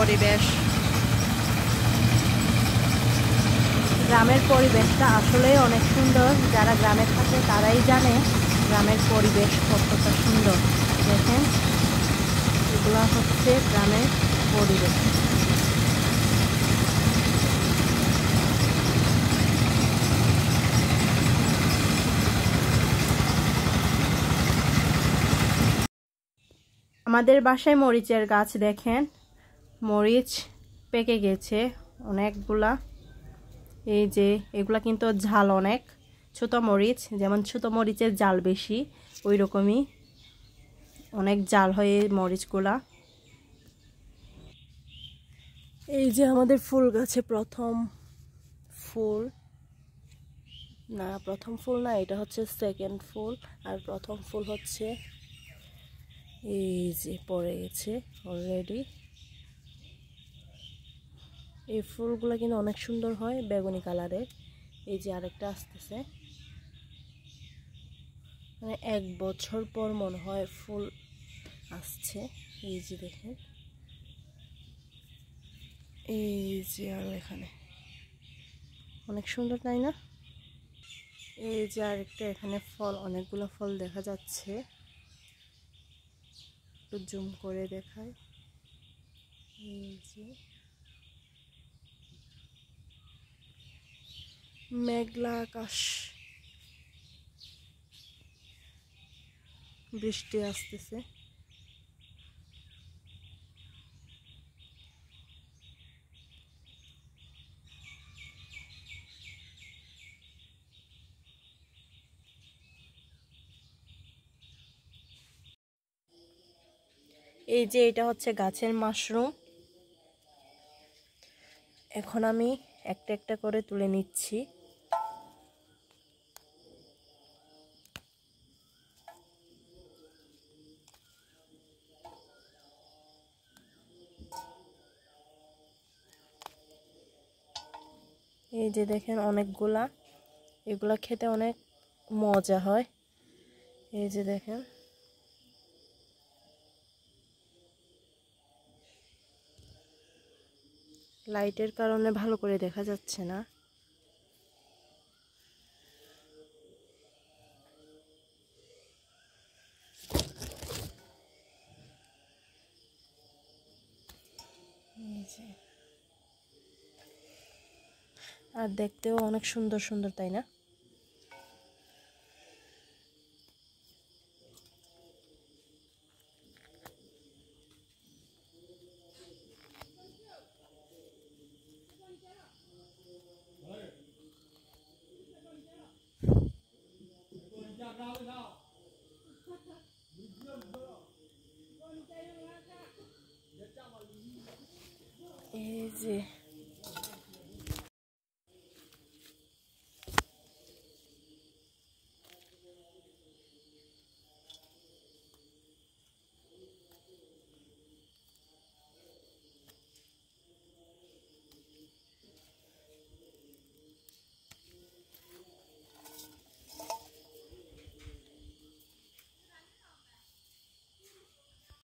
পরিবেশ। গ্রামের পরিবেশটা আসলেই অনেক সুন্দর। যারা গ্রামে থাকে তারাই জানে গ্রামের পরিবেশ কতটা সুন্দর। দেখেন, এগুলো হচ্ছে গ্রামের পরিবেশ। আমাদের বাসায় মরিচের গাছ দেখেন, মরিচ পেকে গেছে অনেকগুলা। এই যে এগুলা কিন্তু ঝাল অনেক। ছোট মরিচ, যেমন ছোট মরিচের জাল বেশি, ওই রকমই অনেক জাল হয় এই মরিচগুলা। এই যে আমাদের ফুল গাছে প্রথম ফুল, না প্রথম ফুল না, এটা হচ্ছে সেকেন্ড ফুল। আর প্রথম ফুল হচ্ছে এই যে পড়ে গেছে অলরেডি। এই ফুলগুলো কিন্তু অনেক সুন্দর হয়, বেগুনি কালারের। এই যে আরেকটা আসতেছে, মানে 1 বছর পর মনে হয় ফুল আসছে। এই যে দেখেন, এই যে আরো এখানে অনেক সুন্দর, তাই না? এই যে আরেকটা এখানে ফল, অনেকগুলো ফল দেখা যাচ্ছে। একটু জুম করে দেখায়। এই যে মেঘলা আকাশ, বৃষ্টি আসতেছে। এই যে এটা হচ্ছে গাছের মাশরুম। এখন আমি একটা একটা করে তুলে নিচ্ছি। এই যে দেখেন অনেকগুলা, এগুলা খেতে অনেক মজা হয়। এই যে দেখেন, লাইটের কারণে ভালো করে দেখা যাচ্ছে না। আর দেখতেও অনেক সুন্দর সুন্দর, তাই না? এই যে